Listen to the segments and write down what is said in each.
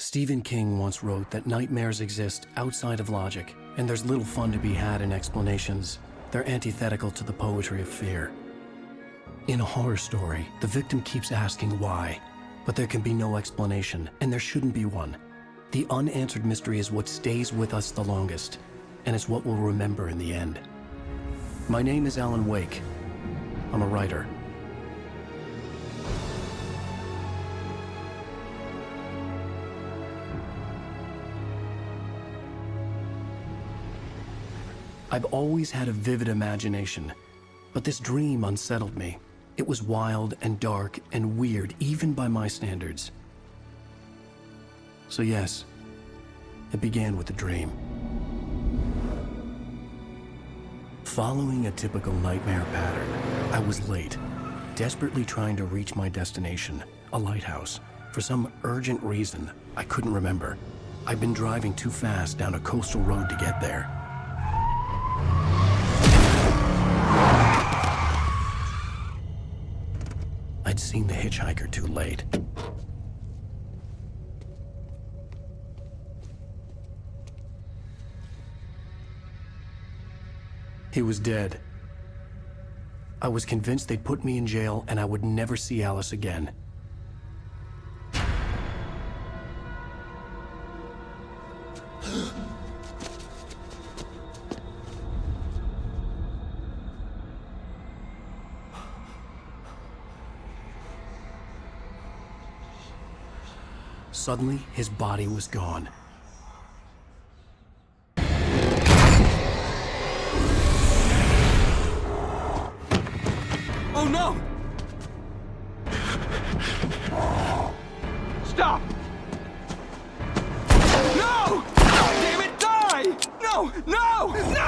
Stephen King once wrote that nightmares exist outside of logic, and there's little fun to be had in explanations. They're antithetical to the poetry of fear. In a horror story, the victim keeps asking why, but there can be no explanation, and there shouldn't be one. The unanswered mystery is what stays with us the longest, and it's what we'll remember in the end. My name is Alan Wake. I'm a writer. I've always had a vivid imagination, but this dream unsettled me. It was wild and dark and weird, even by my standards. So yes, it began with a dream. Following a typical nightmare pattern, I was late, desperately trying to reach my destination, a lighthouse. For some urgent reason, I couldn't remember. I'd been driving too fast down a coastal road to get there. I'd seen the hitchhiker too late. He was dead. I was convinced they'd put me in jail and I would never see Alice again. Suddenly, his body was gone. Oh no! Stop! No! Damn it, die! No! No! No!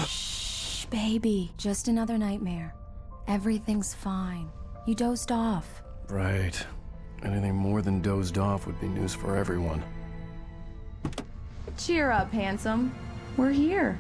Shh, baby. Just another nightmare. Everything's fine. You dozed off. Right. Anything more than dozed off would be news for everyone. Cheer up, handsome. We're here.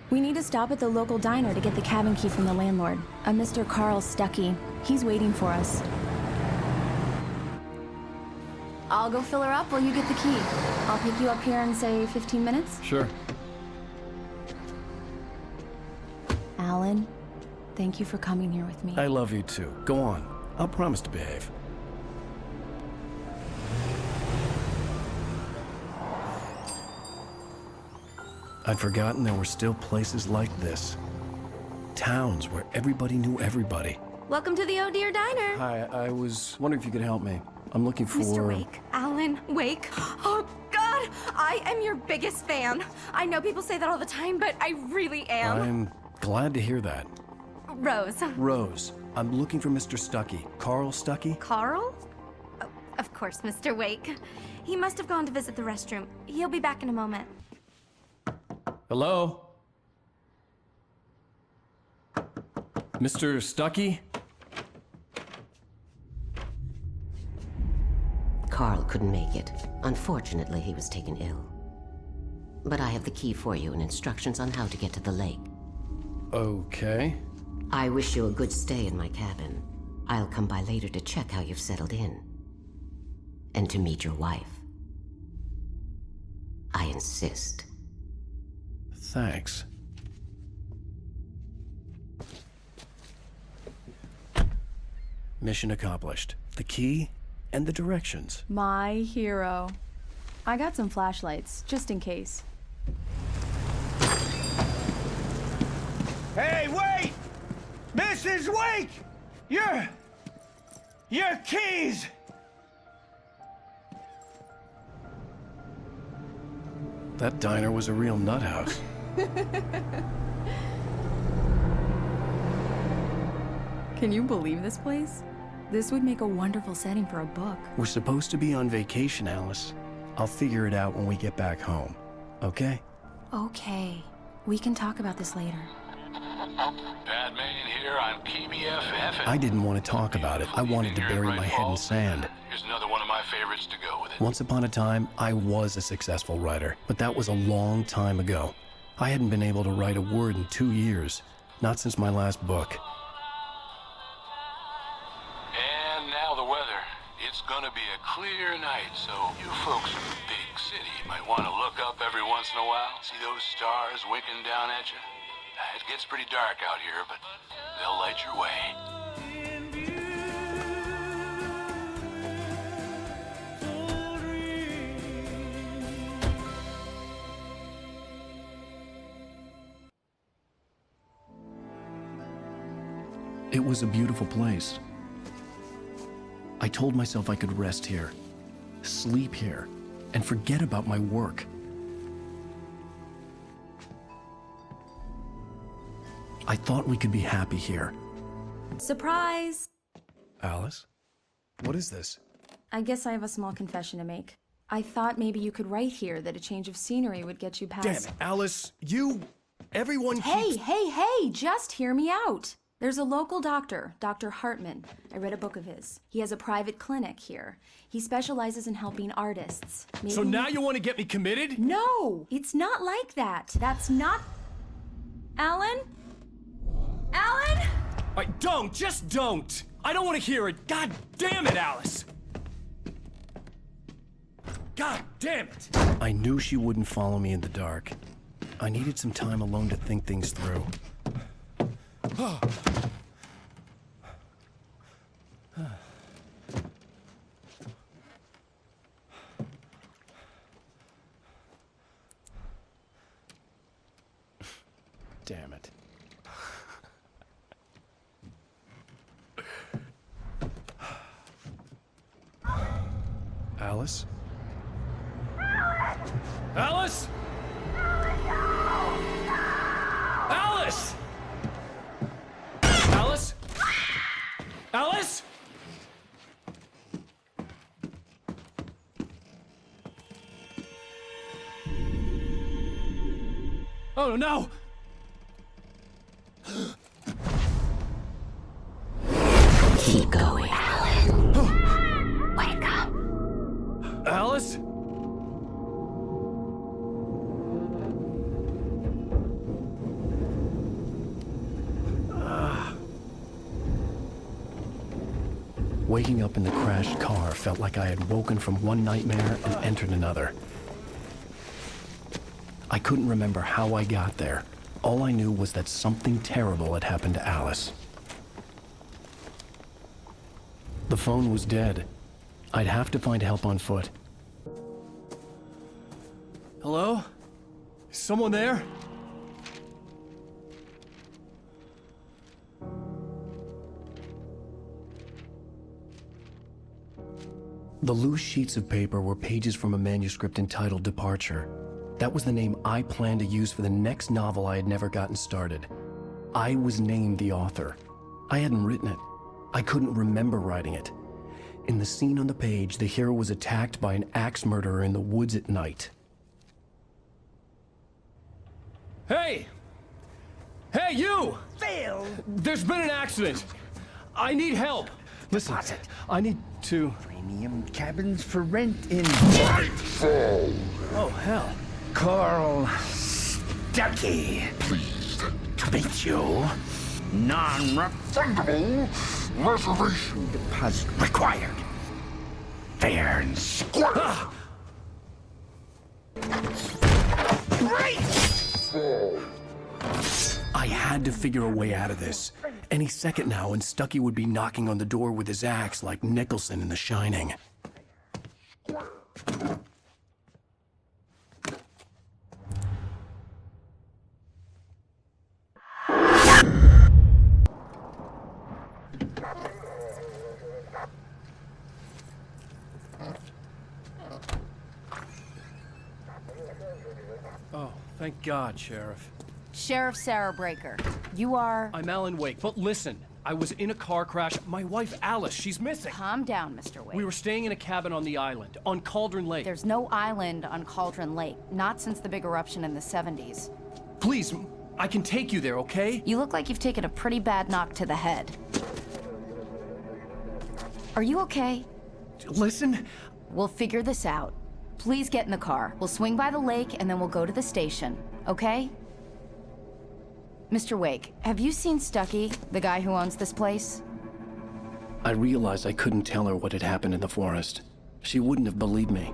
We need to stop at the local diner to get the cabin key from the landlord, a Mr. Carl Stuckey. He's waiting for us. I'll go fill her up while you get the key. I'll pick you up here in, say, 15 minutes? Sure. Alan, thank you for coming here with me. I love you too. Go on. I'll promise to behave. I'd forgotten there were still places like this. Towns where everybody knew everybody. Welcome to the Oh Dear Diner. Hi, I was wondering if you could help me. I'm looking for... Mr. Wake. Alan Wake. Oh, God! I am your biggest fan. I know people say that all the time, but I really am. I'm glad to hear that. Rose. Rose, I'm looking for Mr. Stuckey. Carl Stuckey? Carl? Oh, of course, Mr. Wake. He must have gone to visit the restroom. He'll be back in a moment. Hello? Mr. Stuckey? Carl couldn't make it. Unfortunately, he was taken ill. But I have the key for you and instructions on how to get to the lake. Okay. I wish you a good stay in my cabin. I'll come by later to check how you've settled in. And to meet your wife. I insist. Thanks. Mission accomplished. The key and the directions. My hero. I got some flashlights, just in case. Hey, wait! Mrs. Wake! Your keys! That diner was a real nut house. Can you believe this place? This would make a wonderful setting for a book. We're supposed to be on vacation, Alice. I'll figure it out when we get back home. Okay? Okay. We can talk about this later. Padman here on KBFF. I didn't want to talk about it. I wanted to bury my head in sand. Here's another one of my favorites to go with it. Once upon a time, I was a successful writer, but that was a long time ago. I hadn't been able to write a word in 2 years. Not since my last book. And now the weather. It's gonna be a clear night, so you folks in the big city might want to look up every once in a while. See those stars winking down at you? It gets pretty dark out here, but they'll light your way. It was a beautiful place. I told myself I could rest here, sleep here, and forget about my work. I thought we could be happy here. Surprise! Alice? What is this? I guess I have a small confession to make. I thought maybe you could write here that a change of scenery would get you past... Damn it, Alice, everyone keeps... Hey, just hear me out. There's a local doctor, Dr. Hartman. I read a book of his. He has a private clinic here. He specializes in helping artists. Maybe... So now you want to get me committed? No, it's not like that. That's not... Alan? Alan? Just don't! I don't want to hear it! God damn it, Alice! God damn it! I knew she wouldn't follow me in the dark. I needed some time alone to think things through. Damn it. Alice? Alice? Alice! Alice? Alice? Oh no! Keep going, Alan. Wake up. Alice? Waking up in the crashed car felt like I had woken from one nightmare and entered another. I couldn't remember how I got there. All I knew was that something terrible had happened to Alice. The phone was dead. I'd have to find help on foot. Hello? Is someone there? The loose sheets of paper were pages from a manuscript entitled Departure. That was the name I planned to use for the next novel I had never gotten started. I was named the author. I hadn't written it. I couldn't remember writing it. In the scene on the page, the hero was attacked by an axe murderer in the woods at night. Hey! Hey, you! Phil! There's been an accident. I need help. Listen, deposit. I need to... Premium cabins for rent in... Oh, hell. Carl Stuckey. Pleased To meet you. Non-refundable reservation deposit required. Fair and square. Great! I had to figure a way out of this. Any second now, and Stuckey would be knocking on the door with his axe like Nicholson in The Shining. Oh, thank God, Sheriff. Sheriff Sarah Breaker. You are... I'm Alan Wake, but listen. I was in a car crash. My wife, Alice, she's missing. Calm down, Mr. Wake. We were staying in a cabin on the island, on Cauldron Lake. There's no island on Cauldron Lake. Not since the big eruption in the 70s. Please, I can take you there, okay? You look like you've taken a pretty bad knock to the head. Are you okay? Listen. We'll figure this out. Please get in the car. We'll swing by the lake and then we'll go to the station, okay? Mr. Wake, have you seen Stuckey, the guy who owns this place? I realized I couldn't tell her what had happened in the forest. She wouldn't have believed me.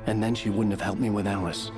And then she wouldn't have helped me with Alice.